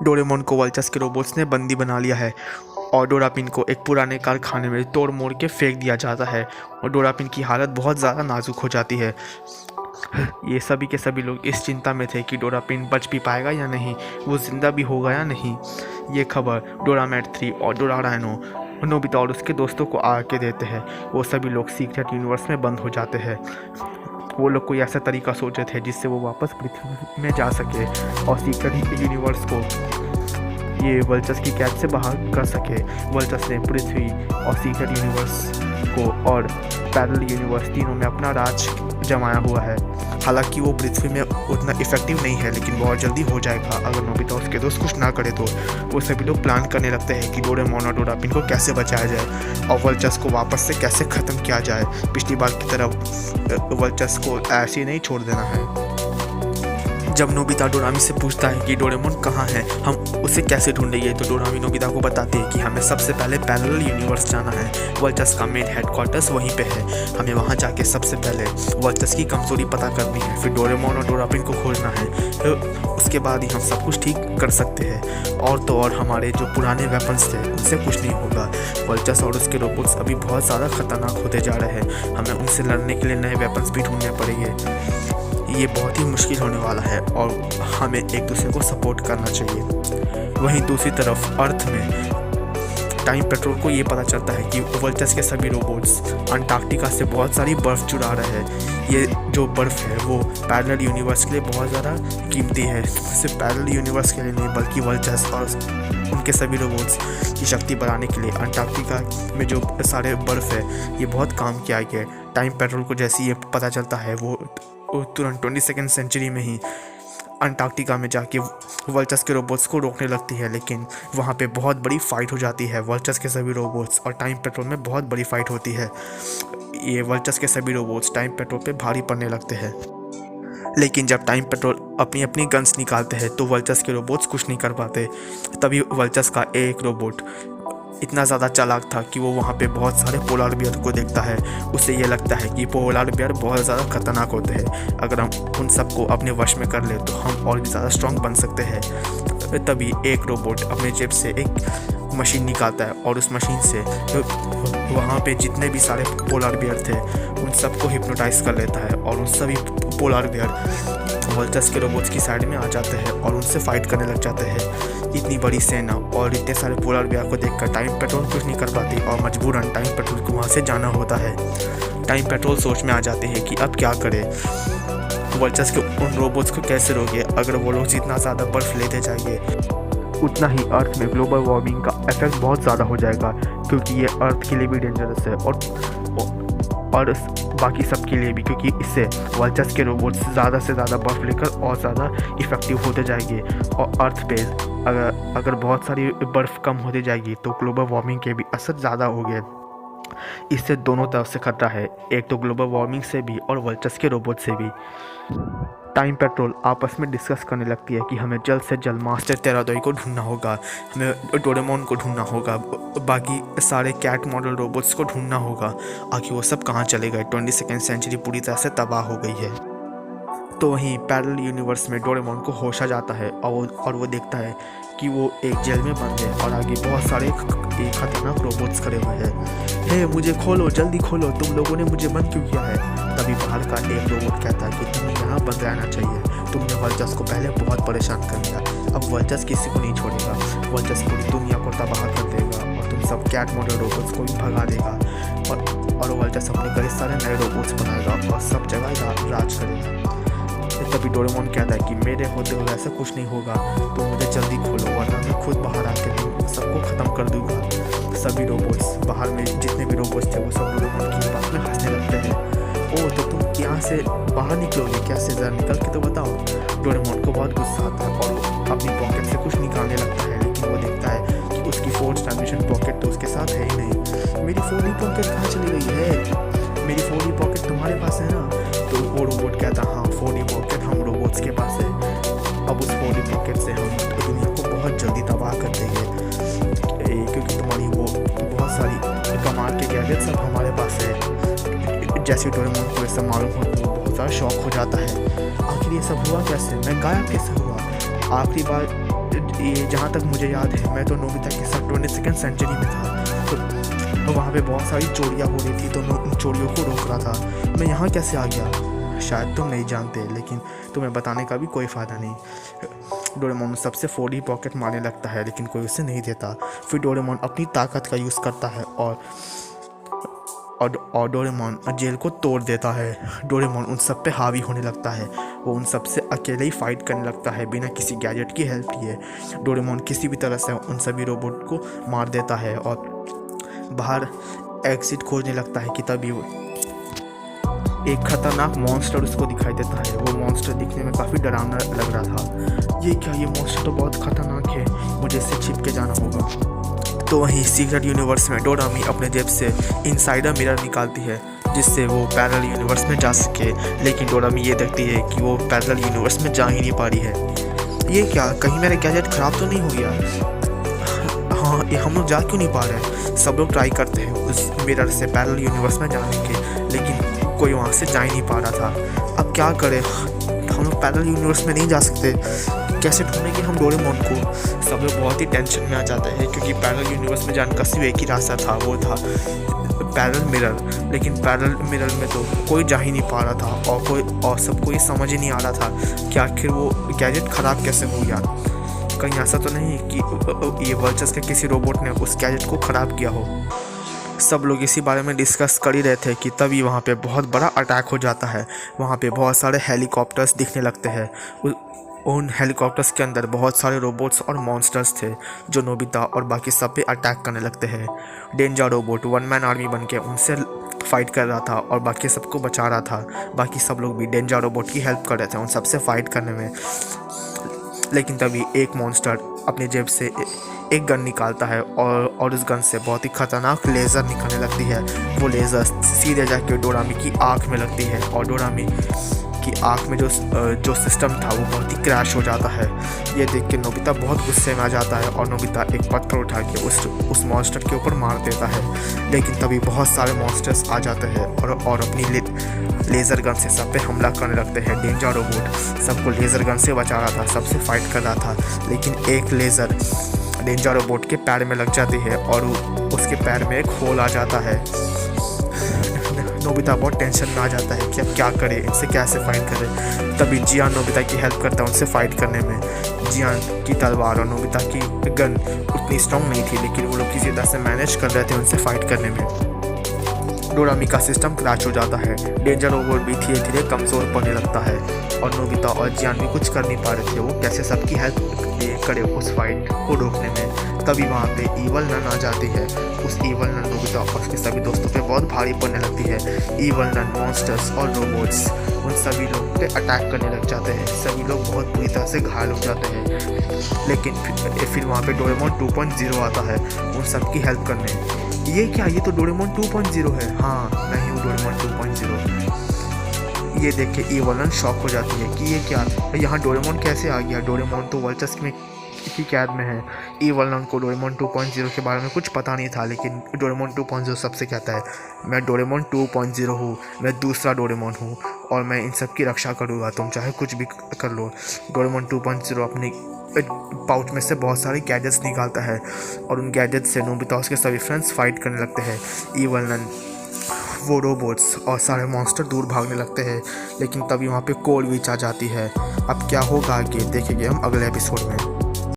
Doraemon को vultures के robots ने बंदी बना लिया है और डोरापिन को एक पुराने कारखाने में तोड़ मोड़ के फेंक दिया जाता है और डोरापिन की हालत बहुत ज़्यादा नाजुक हो जाती है। ये सभी के सभी लोग इस चिंता में थे कि डोरापिन बच भी पाएगा या नहीं, वो जिंदा भी होगा या नहीं। ये खबर डोरामैट 3 और डोराराइनो नोबिता और उसके दोस्तों को आके देते हैं। वो सभी लोग सीक्रेट यूनिवर्स में बंद हो जाते हैं। वो लोग कोई ऐसा तरीका सोचे थे जिससे वो वापस पृथ्वी में जा सके और सीक्रेट यूनिवर्स को ये वल्चर्स की कैद से बाहर कर सके। वल्चर्स ने पृथ्वी और सीक्रेट यूनिवर्स को और पैरेलल यूनिवर्स तीनों में अपना राज जमाया हुआ है। हालांकि वो पृथ्वी में उतना इफेक्टिव नहीं है, लेकिन बहुत जल्दी हो जाएगा अगर नोबिता और उसके दोस्त कुछ ना करे तो। वो सभी लोग प्लान करने लगते हैं कि डोरेमोन और डोरापिन को कैसे बचाया जाए और वल्चर्स को वापस से कैसे ख़त्म किया जाए। पिछली बार की तरह वल्चर्स को ऐसे ही नहीं छोड़ देना है। जब नोबिता डोरामी से पूछता है कि डोरेमोन कहाँ है, हम उसे कैसे ढूंढेंगे, तो डोरामी नोबिता को बताते हैं कि हमें सबसे पहले पैरेलल यूनिवर्स जाना है। वल्चर्स का मेन हेडक्वार्टर्स वहीं पे है, हमें वहाँ जाके सबसे पहले वल्चर्स की कमजोरी पता करनी है, फिर डोरेमोन और डोरापिन को खोजना है, फिर उसके बाद ही हम सब कुछ ठीक कर सकते हैं। और तो और हमारे जो पुराने वेपन्स थे उनसे कुछ नहीं होगा। वल्चर्स और उसके रोबोट्स अभी बहुत ज़्यादा खतरनाक होते जा रहे हैं, हमें उनसे लड़ने के लिए नए वेपन्स भी ढूंढने पड़ेंगे। ये बहुत ही मुश्किल होने वाला है और हमें एक दूसरे को सपोर्ट करना चाहिए। वहीं दूसरी तरफ अर्थ में टाइम पेट्रोल को ये पता चलता है कि वल्चर्स के सभी रोबोट्स अंटार्कटिका से बहुत सारी बर्फ़ चुरा रहे हैं। ये जो बर्फ़ है वो पैरेलल यूनिवर्स के लिए बहुत ज़्यादा कीमती है। सिर्फ पैरेलल यूनिवर्स के लिए नहीं, बल्कि वल्चर्स और उनके सभी रोबोट्स की शक्ति बढ़ाने के लिए अंटार्कटिका में जो सारे बर्फ़ है ये बहुत काम किया गया है। टाइम पेट्रोल को जैसे ये पता चलता है वो तुरंत 22वीं सेंचुरी में ही अंटार्कटिका में जाके वल्चर्स के रोबोट्स को रोकने लगती है, लेकिन वहाँ पे बहुत बड़ी फाइट हो जाती है। वल्चर्स के सभी रोबोट्स और टाइम पेट्रोल में बहुत बड़ी फाइट होती है। ये वल्चर्स के सभी रोबोट्स टाइम पेट्रोल पे भारी पड़ने लगते हैं, लेकिन जब टाइम पेट्रोल अपनी अपनी गन्स निकालते हैं तो वल्चर्स के रोबोट्स कुछ नहीं कर पाते। तभी वल्चर्स का एक रोबोट इतना ज़्यादा चालाक था कि वो वहाँ पे बहुत सारे पोलार बियर को देखता है। उसे ये लगता है कि पोलार बियर बहुत ज़्यादा खतरनाक होते हैं, अगर हम उन सबको अपने वश में कर ले तो हम और भी ज़्यादा स्ट्रॉन्ग बन सकते हैं। तभी एक रोबोट अपने जेब से एक मशीन निकालता है और उस मशीन से वहाँ पे जितने भी सारे पोलार बियर थे उन सबको हिप्नोटाइज कर लेता है और उन सभी पोलार बियर वल्चर्स के रोबोट्स की साइड में आ जाते हैं और उनसे फाइट करने लग जाते हैं। इतनी बड़ी सेना और इतने सारे पोलार बियर को देखकर टाइम पेट्रोल कुछ नहीं कर पाती और मजबूरन टाइम पेट्रोल को वहाँ से जाना होता है। टाइम पेट्रोल सोच में आ जाते हैं कि अब क्या करे, वल्चर्स के उन रोबोट्स को कैसे रोके। अगर वो लोग जितना ज़्यादा बर्फ़ लेते जाएंगे उतना ही अर्थ में ग्लोबल वार्मिंग का इफेक्ट बहुत ज़्यादा हो जाएगा, क्योंकि ये अर्थ के लिए भी डेंजरस है और बाकी सब के लिए भी, क्योंकि इससे वल्चर्स के रोबोट्स ज़्यादा से ज़्यादा बर्फ़ लेकर और ज़्यादा इफ़ेक्टिव होते जाएंगे और अर्थ पे अगर बहुत सारी बर्फ़ कम होती जाएगी तो ग्लोबल वार्मिंग के भी असर ज़्यादा होंगे। इससे दोनों तरफ से खतरा है, एक तो ग्लोबल वार्मिंग से भी और वल्चर्स के रोबोट से भी। टाइम पेट्रोल आपस में डिस्कस करने लगती है कि हमें जल्द से जल्द मास्टर टेराडोई को ढूंढना होगा, हमें डोरेमोन को ढूंढना होगा, बाकी सारे कैट मॉडल रोबोट्स को ढूंढना होगा। आखिर वो सब कहाँ चले गए, 22वीं सेंचुरी पूरी तरह से तबाह हो गई है। तो वहीं पैरेलल यूनिवर्स में डोरेमोन को होश आ जाता है और वो देखता है कि वो एक जेल में बंद है और आगे बहुत सारे खतरनाक रोबोट्स खड़े हुए हैं। हे मुझे खोलो, जल्दी खोलो, तुम लोगों ने मुझे बंद क्यों किया है। तभी बाहर का एक रोबोट कहता है कि तुम्हें यहाँ बंद रहना चाहिए, तुमने वल्चर्स को पहले बहुत परेशान कर दिया, अब वल्चर्स किसी को नहीं छोड़ेगा, वल्चर्स पूरी दुनिया को तबाह कर देगा और तुम सब कैट मॉडल रोबोट्स को भी भगा देगा और वल्चर्स अपने कई सारे नए रोबोट्स बनाएगा और सब जगह राज करेगा। तभी डोरेमोन कहता है कि मेरे होते हुए ऐसा कुछ नहीं होगा, तो मुझे जल्दी खोलो वरना मैं खुद बाहर आकर सबको ख़त्म कर दूंगा। सभी रोबोट्स बाहर में जितने भी रोबोट्स थे वो सब डोरेमोन की बात में हंसने लगते हैं। ओह तो तुम यहाँ से बाहर निकलोगे कैसे, ज़रा निकल के तो बताओ। डोरेमोन को बहुत गुस्सा आता है और वो अपनी पॉकेट से कुछ निकालने लगता है, लेकिन वो देखता है कि उसकी 4th डायमेंशन पॉकेट तो उसके साथ है ही नहीं। मेरी 4th पॉकेट कहाँ चली गई है, मेरी 4th पॉकेट तुम्हारे पास है ना। तो वो रोबोट कहता हाँ 4th पॉकेट हम रोबोट्स के पास है, अब उस 4th पॉकेट से हम दुनिया को बहुत जल्दी तबाह कर देंगे, क्योंकि तुम्हारी वो बहुत सारी कमाल के गैजेट्स अब हमारे पास है। जैसे डोरेमोन को ऐसा मालूम हो तो बहुत ज़्यादा शौक हो जाता है, आखिर ये सब हुआ कैसे, मैं गायब कैसे हुआ। आखिरी बार ये जहाँ तक मुझे याद है, मैं तो नोबिता के साथ 22nd सेंचुरी में था, तो वहाँ पे बहुत सारी चोरियाँ हो रही थी, तो मैं उन चोरियों को रोक रहा था। मैं यहाँ कैसे आ गया शायद तुम नहीं जानते, लेकिन तुम्हें बताने का भी कोई फ़ायदा नहीं। डोरेमोन सबसे 4D पॉकेट मारने लगता है, लेकिन कोई उसे नहीं देता। फिर डोरेमोन अपनी ताकत का यूज़ करता है और डोरेमोन जेल को तोड़ देता है। डोरेमोन उन सब पे हावी होने लगता है। वो उन सब से अकेले ही फाइट करने लगता है बिना किसी गैजेट की हेल्प लिए। डोरेमोन किसी भी तरह से उन सभी रोबोट को मार देता है और बाहर एग्जिट खोजने लगता है कि तभी एक खतरनाक मॉन्स्टर उसको दिखाई देता है। वो मॉन्स्टर दिखने में काफ़ी डरावना लग रहा था। ये क्या, ये मॉन्स्टर तो बहुत खतरनाक है, मुझे इससे छिप के जाना होगा। तो वहीं सीक्रेट यूनिवर्स में डोरामी अपने जेब से इनसाइडर मिरर निकालती है, जिससे वो पैरेलल यूनिवर्स में जा सके। लेकिन डोरामी ये देखती है कि वो पैरेलल यूनिवर्स में जा ही नहीं पा रही है। ये क्या, कहीं मेरा गैजेट ख़राब तो नहीं हो गया? हाँ, ये हम लोग जा क्यों नहीं पा रहे? सब लोग ट्राई करते हैं उस मिरर से पैरेलल यूनिवर्स में जाने के, लेकिन कोई वहाँ से जा ही नहीं पा रहा था। अब क्या करें, हम लोग पैरेलल यूनिवर्स में नहीं जा सकते, कैसे ढूंढेंगे हम डोरेमोन को? सब लोग बहुत ही टेंशन में आ जाते हैं, क्योंकि पैरेलल यूनिवर्स में जाने का सिर्फ एक ही रास्ता था, वो था पैरेलल मिरर। लेकिन पैरेलल मिरर में तो कोई जा ही नहीं पा रहा था, और सबको ये समझ ही नहीं आ रहा था कि आखिर वो गैजेट ख़राब कैसे हो गया। कहीं ऐसा तो नहीं कि ये वर्चस के किसी रोबोट ने उस गैजेट को ख़राब किया हो। सब लोग इसी बारे में डिस्कस कर ही रहे थे कि तभी वहाँ पे बहुत बड़ा अटैक हो जाता है। वहाँ पे बहुत सारे हेलीकॉप्टर्स दिखने लगते हैं। उन हेलीकॉप्टर्स के अंदर बहुत सारे रोबोट्स और मॉन्स्टर्स थे, जो नोबिता और बाकी सब पे अटैक करने लगते हैं। डेंजर रोबोट 1 मैन आर्मी बन के उनसे फाइट कर रहा था और बाकी सबको बचा रहा था। बाकी सब लोग भी डेंजर रोबोट की हेल्प कर रहे थे उन सबसे फाइट करने में। लेकिन तभी एक मॉन्स्टर अपने जेब से एक गन निकालता है और उस गन से बहुत ही खतरनाक लेज़र निकलने लगती है। वो लेज़र सीधे जाके डोरामी की आँख में लगती है और डोरामी की आँख में जो सिस्टम था वो बहुत ही क्रैश हो जाता है। ये देख के नोबिता बहुत गुस्से में आ जाता है और नोबिता एक पत्थर उठा के उस मॉन्स्टर के ऊपर मार देता है। लेकिन तभी बहुत सारे मॉन्स्टर्स आ जाते हैं और अपनी लेज़र गन से सब पे हमला करने लगते हैं। डेंजर रोबोट सबको लेज़र गन से बचा रहा था, सबसे फाइट कर रहा था, लेकिन एक लेज़र डेंजर रोबोट के पैर में लग जाती है और उसके पैर में एक होल आ जाता है। नोबिता बहुत टेंशन में आ जाता है कि अब क्या करे, इनसे कैसे फाइट करे। तभी जियान नोबिता की हेल्प करता है उनसे फाइट करने में। जियान की तलवार और नोबिता की गन उतनी स्ट्रॉन्ग नहीं थी, लेकिन वो लोग किसी तरह से मैनेज कर रहे थे उनसे फाइट करने में। डोरामी का सिस्टम क्रैश हो जाता है। डेंजर रोबोट भी धीरे धीरे कमज़ोर पड़ने लगता है और नोबिता और जियान भी कुछ कर नहीं पा रहे थे। वो कैसे सबकी हेल्प करे उस फाइट को रोकने में। तभी वहाँ पे ईवल नन आ जाती है। उस ईवल नन नोबिता और उसके सभी दोस्तों पे बहुत भारी पड़ने लगती है। ईवल नन मॉन्स्टर्स और रोबोट्स उन सभी लोग पे अटैक करने लग जाते हैं। सभी लोग बहुत बुरी तरह से घायल हो जाते हैं। लेकिन फिर वहाँ पे डोरेमोन 2.0 आता है उन सब की हेल्प करने। ये क्या, ये तो डोरेमोन 2.0 है। हाँ, मैं ही हूँ डोरेमोन 2.0। ये देख के ईवल नन शॉक हो जाती है कि ये क्या, यहाँ डोरेमोन कैसे आ गया? डोरेमोन तो वर्चस में की कैद में है। ईवल नन को डोरेमोन 2.0 के बारे में कुछ पता नहीं था, लेकिन डोरेमोन 2.0 सबसे कहता है, मैं डोरेमोन 2.0 हूँ, मैं दूसरा डोरेमोन हूँ और मैं इन सब की रक्षा करूँगा, तुम चाहे कुछ भी कर लो। डोरेमोन 2.0 अपने पाउच में से बहुत सारे गैजेट्स निकालता है और उन गैजेट्स से नोबिता उसके सभी फ्रेंड्स फाइट करने लगते हैं। ईवल नन, वो रोबोट्स और सारे मॉन्स्टर दूर भागने लगते हैं। लेकिन तभी वहाँ पे कोल विच आ जाती है। अब क्या होगा आगे देखेंगे हम अगले एपिसोड में।